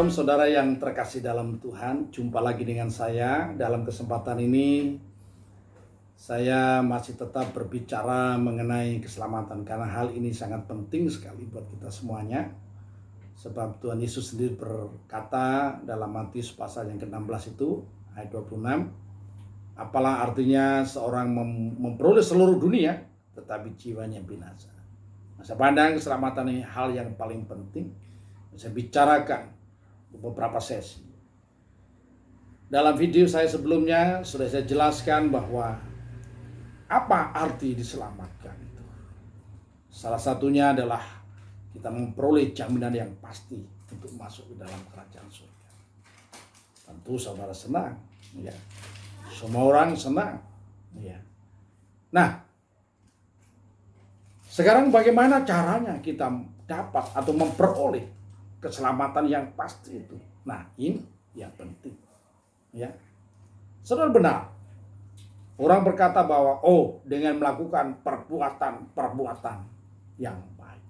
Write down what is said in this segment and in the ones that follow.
Shalom saudara yang terkasih dalam Tuhan. Jumpa lagi dengan saya. Dalam kesempatan ini saya masih tetap berbicara mengenai keselamatan, karena hal ini sangat penting sekali buat kita semuanya. Sebab Tuhan Yesus sendiri berkata dalam Matius pasal yang ke-16 itu ayat 26, apalah artinya seorang memperoleh seluruh dunia tetapi jiwanya binasa. Saya pandang keselamatan ini hal yang paling penting. Saya bicarakan beberapa sesi. Dalam video saya sebelumnya sudah saya jelaskan bahwa apa arti diselamatkan itu. Salah satunya adalah kita memperoleh jaminan yang pasti untuk masuk ke dalam kerajaan surga. Tentu saudara senang, ya. Semua orang senang, ya. Nah, sekarang bagaimana caranya kita dapat atau memperoleh keselamatan yang pasti itu? Nah, ini yang penting, ya. Saudara benar, orang berkata bahwa dengan melakukan perbuatan yang baik,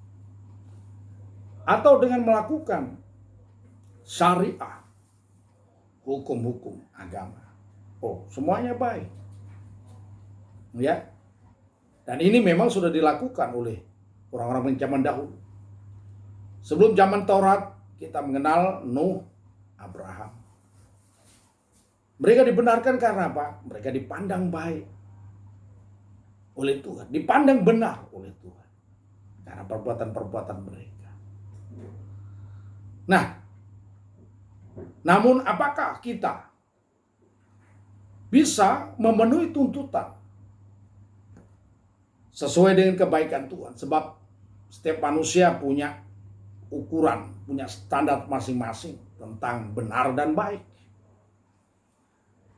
atau dengan melakukan syariat, hukum-hukum agama, semuanya baik, ya. Dan ini memang sudah dilakukan oleh orang-orang zaman dahulu. Sebelum zaman Taurat, kita mengenal Nuh, Abraham. Mereka dibenarkan karena apa? Mereka dipandang baik oleh Tuhan, dipandang benar oleh Tuhan karena perbuatan-perbuatan mereka. Nah, namun apakah kita bisa memenuhi tuntutan sesuai dengan kebaikan Tuhan? Sebab setiap manusia punya ukuran, punya standar masing-masing tentang benar dan baik.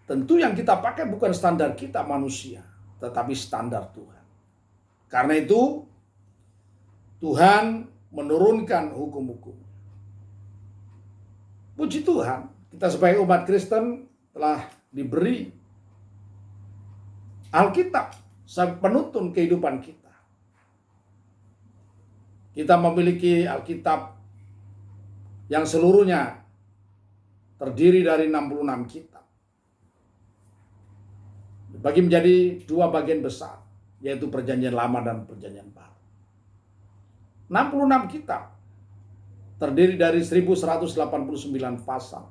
Tentu yang kita pakai bukan standar kita manusia, tetapi standar Tuhan. Karena itu Tuhan menurunkan hukum-hukum. Puji Tuhan, kita sebagai umat Kristen telah diberi Alkitab sebagai penuntun kehidupan kita. Kita memiliki Alkitab yang seluruhnya terdiri dari 66 kitab. Dibagi menjadi dua bagian besar, yaitu Perjanjian Lama dan Perjanjian Baru. 66 kitab terdiri dari 1189 pasal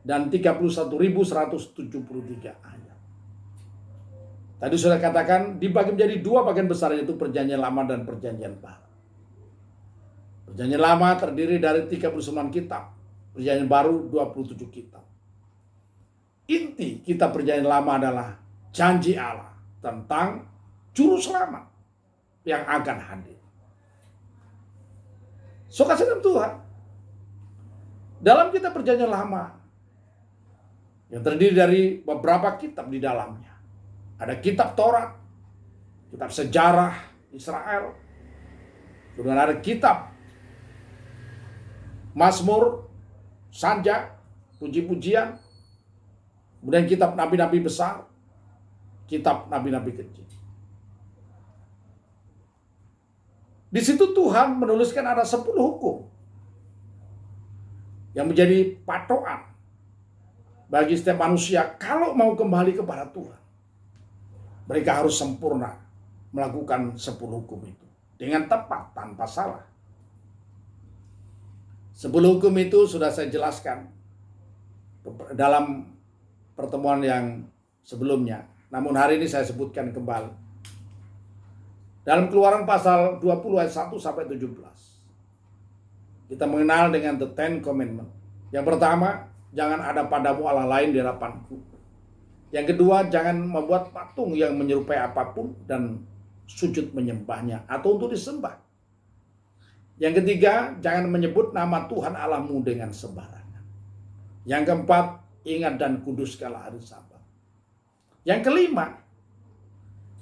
dan 31.173 ayat. Tadi sudah katakan dibagi menjadi dua bagian besar, yaitu Perjanjian Lama dan Perjanjian Baru. Perjanjian Lama terdiri dari 39 kitab, Perjanjian Baru 27 kitab. Inti kitab Perjanjian Lama adalah janji Allah tentang juru selamat yang akan hadir. Kasih Tuhan, dalam kitab Perjanjian Lama yang terdiri dari beberapa kitab di dalamnya, ada kitab Taurat, kitab sejarah Israel, kemudian ada kitab Mazmur, Sanja, puji-pujian, kemudian kitab nabi-nabi besar, kitab nabi-nabi kecil. Di situ Tuhan menuliskan ada 10 hukum yang menjadi patokan bagi setiap manusia kalau mau kembali kepada Tuhan. Mereka harus sempurna melakukan 10 hukum itu dengan tepat, tanpa salah. 10 hukum itu sudah saya jelaskan dalam pertemuan yang sebelumnya. Namun hari ini saya sebutkan kembali. Dalam Keluaran pasal 20 ayat 1 sampai 17. Kita mengenal dengan the Ten Commandments. Yang pertama, jangan ada padamu Allah lain di hadapanku. Yang kedua, jangan membuat patung yang menyerupai apapun dan sujud menyembahnya atau untuk disembah. Yang ketiga, jangan menyebut nama Tuhan Allahmu dengan sembarangan. Yang keempat, ingat dan kuduskanlah hari Sabat. Yang kelima,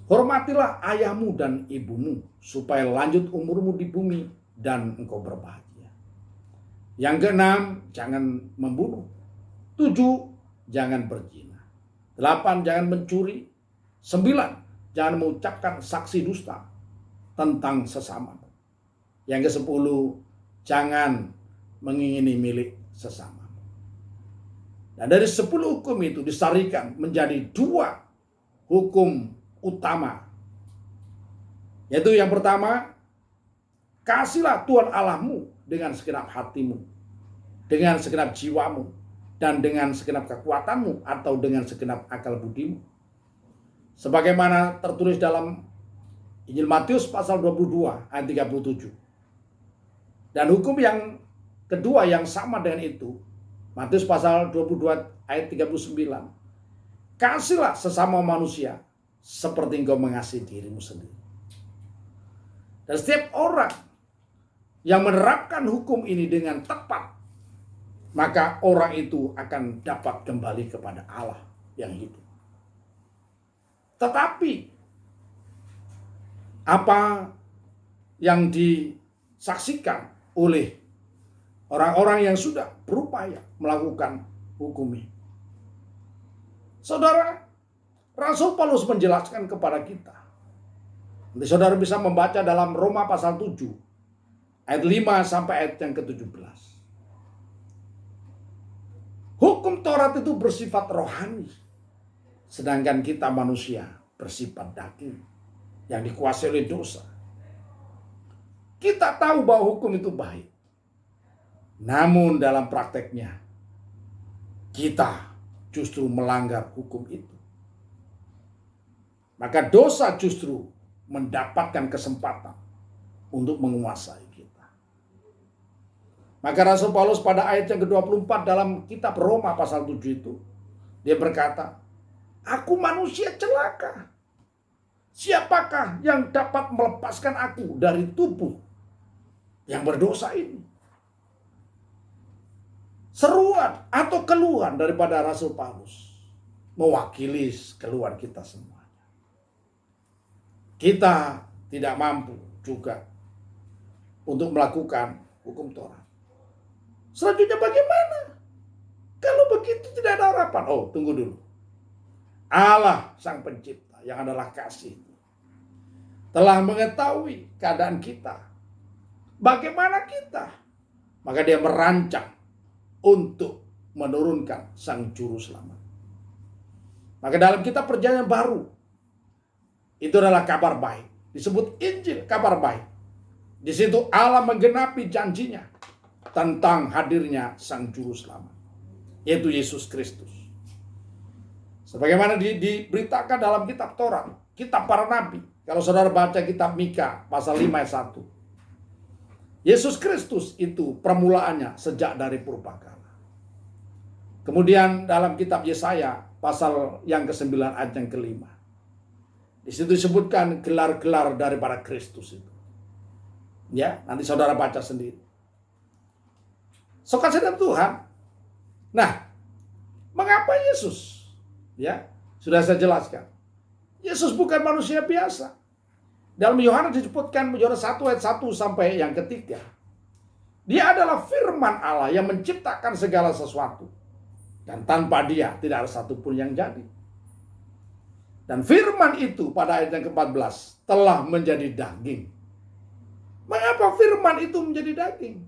hormatilah ayahmu dan ibumu supaya lanjut umurmu di bumi dan engkau berbahagia. Yang keenam, jangan membunuh. 7, jangan berzina. 8, jangan mencuri. 9, jangan mengucapkan saksi dusta tentang sesamamu. Yang ke-10, jangan mengingini milik sesama. Dan dari 10 hukum itu disarikan menjadi 2 hukum utama. Yaitu yang pertama, kasihlah Tuhan Allahmu dengan segenap hatimu, dengan segenap jiwamu, dan dengan segenap kekuatanmu atau dengan segenap akal budimu. Sebagaimana tertulis dalam Injil Matius pasal 22 ayat 37. Dan hukum yang kedua yang sama dengan itu, Matius pasal 22 ayat 39. Kasihlah sesama manusia seperti engkau mengasihi dirimu sendiri. Dan setiap orang yang menerapkan hukum ini dengan tepat, maka orang itu akan dapat kembali kepada Allah yang hidup. Tetapi apa yang disaksikan oleh orang-orang yang sudah berupaya melakukan hukum ini? Saudara, Rasul Paulus menjelaskan kepada kita. Nanti saudara bisa membaca dalam Roma pasal 7, ayat 5 sampai ayat yang ke-17. Hukum Taurat itu bersifat rohani, sedangkan kita manusia bersifat daging yang dikuasai oleh dosa. Kita tahu bahwa hukum itu baik, namun dalam prakteknya kita justru melanggar hukum itu. Maka dosa justru mendapatkan kesempatan untuk menguasai kita. Maka Rasul Paulus pada ayat yang ke-24 dalam kitab Roma pasal 7 itu, dia berkata, aku manusia celaka. Siapakah yang dapat melepaskan aku dari tubuh yang berdosa ini? Seruan atau keluhan daripada Rasul Paulus mewakili keluhan kita semuanya. Kita tidak mampu juga untuk melakukan hukum Taurat. Selanjutnya bagaimana? Kalau begitu tidak ada harapan. Oh, tunggu dulu. Allah Sang Pencipta yang adalah kasih telah mengetahui keadaan kita. Bagaimana kita? Maka dia merancang untuk menurunkan Sang Juru Selamat. Maka dalam kitab Perjanjian Baru, itu adalah kabar baik. Disebut Injil, kabar baik. Di situ Allah menggenapi janjinya tentang hadirnya Sang Juru Selamat, yaitu Yesus Kristus. Sebagaimana diberitakan dalam kitab Taurat, kitab para nabi. Kalau saudara baca kitab Mika pasal 5 ayat 1. Yesus Kristus itu permulaannya sejak dari purbakala. Kemudian dalam kitab Yesaya pasal yang ke-9 ayat yang ke-5. Di situ disebutkan gelar-gelar daripada Kristus itu. Ya, nanti saudara baca sendiri. So kasih Tuhan. Nah, mengapa Yesus? Ya, sudah saya jelaskan. Yesus bukan manusia biasa. Dalam Yohanes disebutkan Yohanes 1 ayat 1 sampai yang ketiga. Dia adalah firman Allah yang menciptakan segala sesuatu. Dan tanpa dia tidak ada satupun yang jadi. Dan firman itu pada ayat yang ke-14 telah menjadi daging. Mengapa firman itu menjadi daging?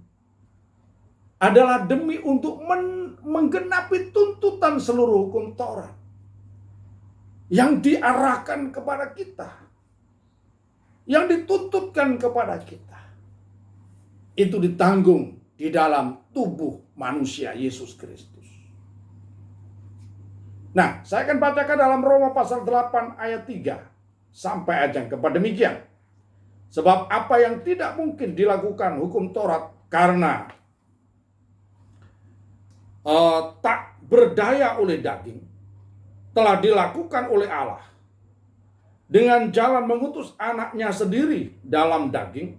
Adalah demi untuk menggenapi tuntutan seluruh hukum Taurat yang diarahkan kepada kita, yang dituntutkan kepada kita. Itu ditanggung di dalam tubuh manusia Yesus Kristus. Nah, saya akan bacakan dalam Roma pasal 8 ayat 3 sampai ayat yang keempat demikian. Sebab apa yang tidak mungkin dilakukan hukum Taurat karena tak berdaya oleh daging, telah dilakukan oleh Allah dengan jalan mengutus anaknya sendiri dalam daging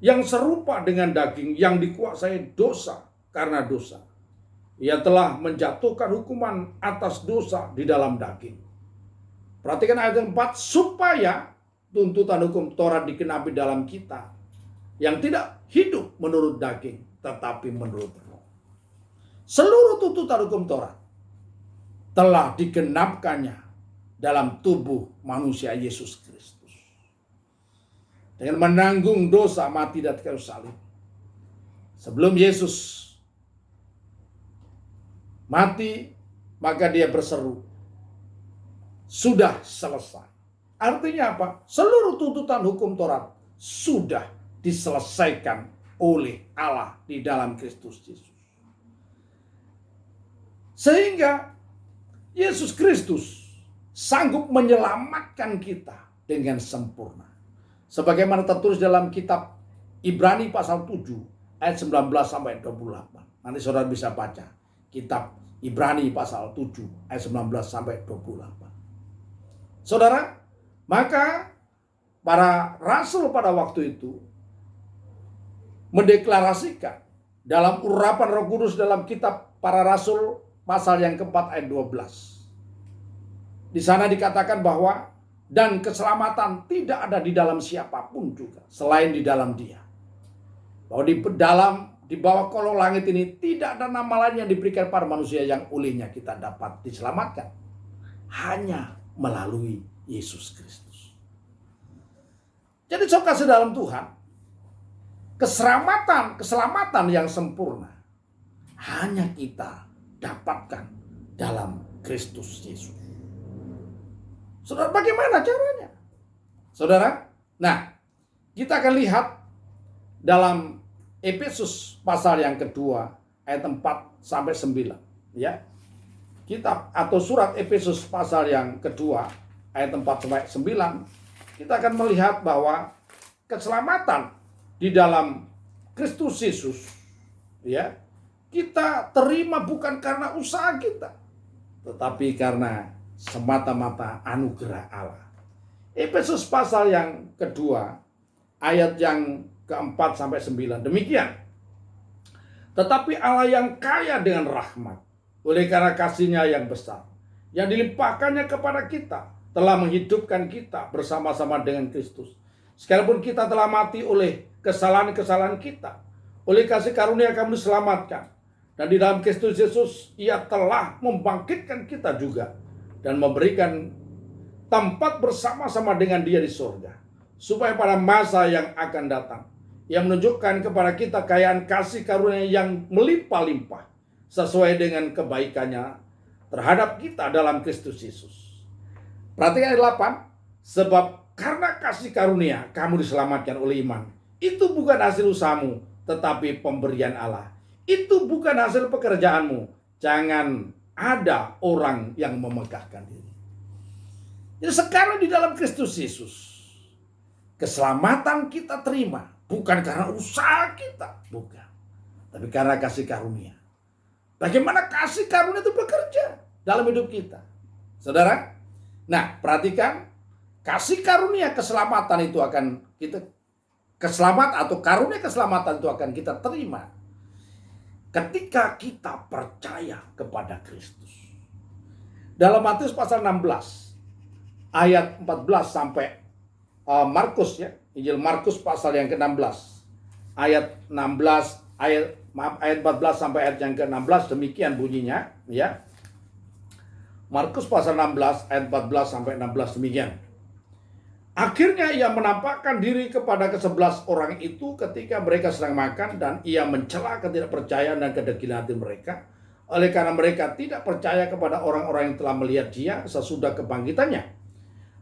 yang serupa dengan daging yang dikuasai dosa karena dosa. Ia telah menjatuhkan hukuman atas dosa di dalam daging. Perhatikan ayat 4, supaya tuntutan hukum Taurat dikenapi dalam kita yang tidak hidup menurut daging, tetapi menurut roh. Seluruh tuntutan hukum Taurat telah digenapkannya dalam tubuh manusia Yesus Kristus. Dengan menanggung dosa, mati dan kayu salib. Sebelum Yesus mati, maka dia berseru, sudah selesai. Artinya apa? Seluruh tuntutan hukum Taurat sudah diselesaikan oleh Allah di dalam Kristus Yesus. Sehingga Yesus Kristus sanggup menyelamatkan kita dengan sempurna. Sebagaimana tertulis dalam kitab Ibrani pasal 7 ayat 19 sampai 28. Nanti saudara bisa baca kitab Ibrani pasal 7 ayat 19 sampai 28. Saudara, maka para rasul pada waktu itu mendeklarasikan dalam urapan Roh Kudus dalam kitab para rasul pasal yang keempat ayat 12. Di sana dikatakan bahwa dan keselamatan tidak ada di dalam siapapun juga selain di dalam Dia. Bahwa di bawah kolong langit ini tidak ada nama lain yang diberikan pada manusia yang olehnya kita dapat diselamatkan. Hanya melalui Yesus Kristus. Jadi saudara dalam Tuhan, keselamatan yang sempurna hanya kita dapatkan dalam Kristus Yesus. Saudara, bagaimana caranya? Saudara, nah, kita akan lihat dalam Efesus pasal yang kedua ayat 4 sampai 9, ya. Kitab atau surat Efesus pasal yang kedua ayat 4 sampai 9, kita akan melihat bahwa keselamatan di dalam Kristus Yesus, ya, kita terima bukan karena usaha kita, tetapi karena semata-mata anugerah Allah. Efesus pasal yang kedua ayat yang keempat sampai 9 demikian. Tetapi Allah yang kaya dengan rahmat, oleh karena kasih-Nya yang besar, yang dilimpahkannya kepada kita, telah menghidupkan kita bersama-sama dengan Kristus. Sekalipun kita telah mati oleh kesalahan-kesalahan kita, oleh kasih karunia kamu diselamatkan. Dan di dalam Kristus Yesus, Ia telah membangkitkan kita juga dan memberikan tempat bersama-sama dengan Dia di surga, supaya pada masa yang akan datang Ia menunjukkan kepada kita kekayaan kasih karunia yang melimpah-limpah sesuai dengan kebaikannya terhadap kita dalam Kristus Yesus. Perhatikan ayat 8, sebab karena kasih karunia kamu diselamatkan oleh iman. Itu bukan hasil usahamu, tetapi pemberian Allah. Itu bukan hasil pekerjaanmu. Jangan ada orang yang memegahkan diri. Jadi sekarang di dalam Kristus Yesus, keselamatan kita terima bukan karena usaha kita, bukan, tapi karena kasih karunia. Bagaimana kasih karunia itu bekerja dalam hidup kita, saudara? Nah, perhatikan, kasih karunia keselamatan itu akan kita atau karunia keselamatan itu akan kita terima ketika kita percaya kepada Kristus. Dalam Matius pasal 16 ayat 14 sampai Markus, ya, Injil Markus pasal yang ke-16 ayat 14 sampai ayat yang ke-16 demikian bunyinya, ya. Markus pasal 16 ayat 14 sampai 16 demikian. Akhirnya ia menampakkan diri kepada ke-11 orang itu ketika mereka sedang makan, dan ia mencela ketidakpercayaan dan kedegilan hati mereka, oleh karena mereka tidak percaya kepada orang-orang yang telah melihat Dia sesudah kebangkitannya.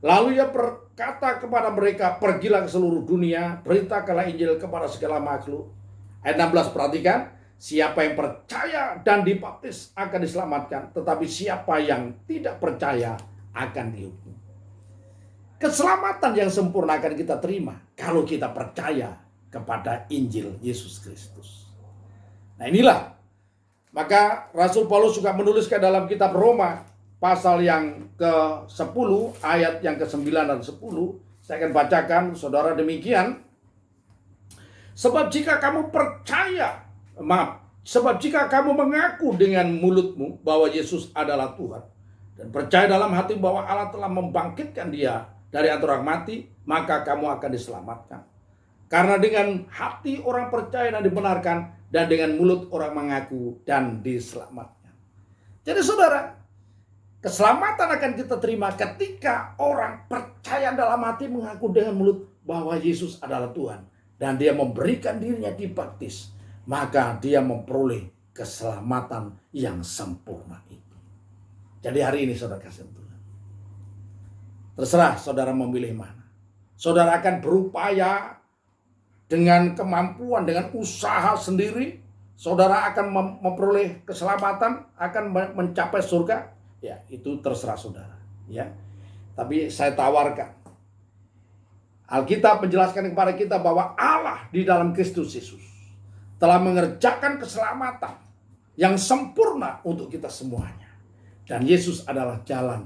Lalu ia berkata kepada mereka, pergilah ke seluruh dunia, beritakanlah Injil kepada segala makhluk. Ayat 16, perhatikan, siapa yang percaya dan dibaptis akan diselamatkan, tetapi siapa yang tidak percaya akan dihukum. Keselamatan yang sempurna akan kita terima kalau kita percaya kepada Injil Yesus Kristus. Nah inilah, maka Rasul Paulus juga menuliskan dalam kitab Roma pasal yang ke-10 ayat yang ke-9 dan 10. Saya akan bacakan, saudara, demikian. Sebab jika kamu mengaku dengan mulutmu bahwa Yesus adalah Tuhan, dan percaya dalam hati bahwa Allah telah membangkitkan Dia dari antara orang mati, maka kamu akan diselamatkan. Karena dengan hati orang percaya dan dibenarkan, dan dengan mulut orang mengaku dan diselamatkan. Jadi saudara, keselamatan akan kita terima ketika orang percaya dalam hati, mengaku dengan mulut bahwa Yesus adalah Tuhan, dan dia memberikan dirinya dibaptis, maka dia memperoleh keselamatan yang sempurna itu. Jadi hari ini saudara kasih Tuhan, terserah saudara memilih mana. Saudara akan berupaya dengan kemampuan, dengan usaha sendiri, saudara akan memperoleh keselamatan, akan mencapai surga. Ya, itu terserah saudara. Ya, tapi saya tawarkan, Alkitab menjelaskan kepada kita bahwa Allah di dalam Kristus Yesus telah mengerjakan keselamatan yang sempurna untuk kita semuanya. Dan Yesus adalah jalan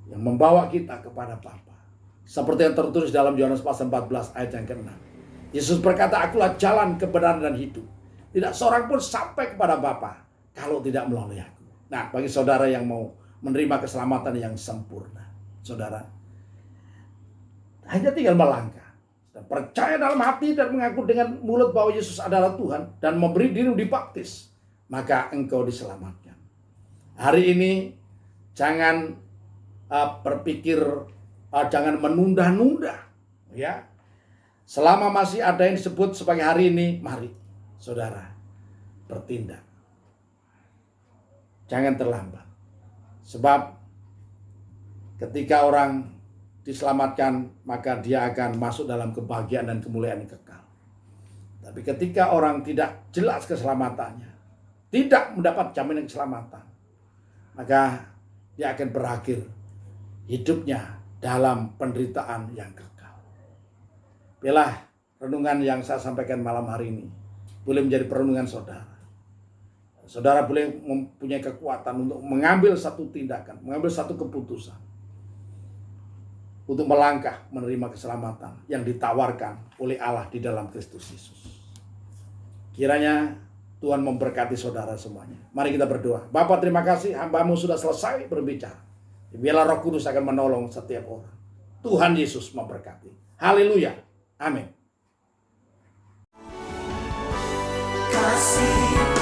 yang membawa kita kepada Bapa. Seperti yang tertulis dalam Yohanes pasal 14 ayat yang ke-6. Yesus berkata, "Akulah jalan, kebenaran, dan hidup. Tidak seorang pun sampai kepada Bapa kalau tidak melalui aku." Nah, bagi saudara yang mau menerima keselamatan yang sempurna, saudara hanya tinggal melangkah dan percaya dalam hati dan mengaku dengan mulut bahwa Yesus adalah Tuhan dan memberi diri dibaptis, maka engkau diselamatkan. Hari ini jangan berpikir, jangan menunda-nunda, ya. Selama masih ada yang disebut sebagai hari ini, mari saudara bertindak. Jangan terlambat. Sebab ketika orang diselamatkan, maka dia akan masuk dalam kebahagiaan dan kemuliaan yang kekal. Tapi ketika orang tidak jelas keselamatannya, tidak mendapat jaminan keselamatan, maka dia akan berakhir hidupnya dalam penderitaan yang kekal. Biarlah renungan yang saya sampaikan malam hari ini boleh menjadi perenungan saudara. Saudara boleh mempunyai kekuatan untuk mengambil satu tindakan, mengambil satu keputusan untuk melangkah menerima keselamatan yang ditawarkan oleh Allah di dalam Kristus Yesus. Kiranya Tuhan memberkati saudara semuanya. Mari kita berdoa. Bapa, terima kasih, hamba-Mu sudah selesai berbicara. Biarlah Roh Kudus akan menolong setiap orang. Tuhan Yesus memberkati. Haleluya. Amin. Kasih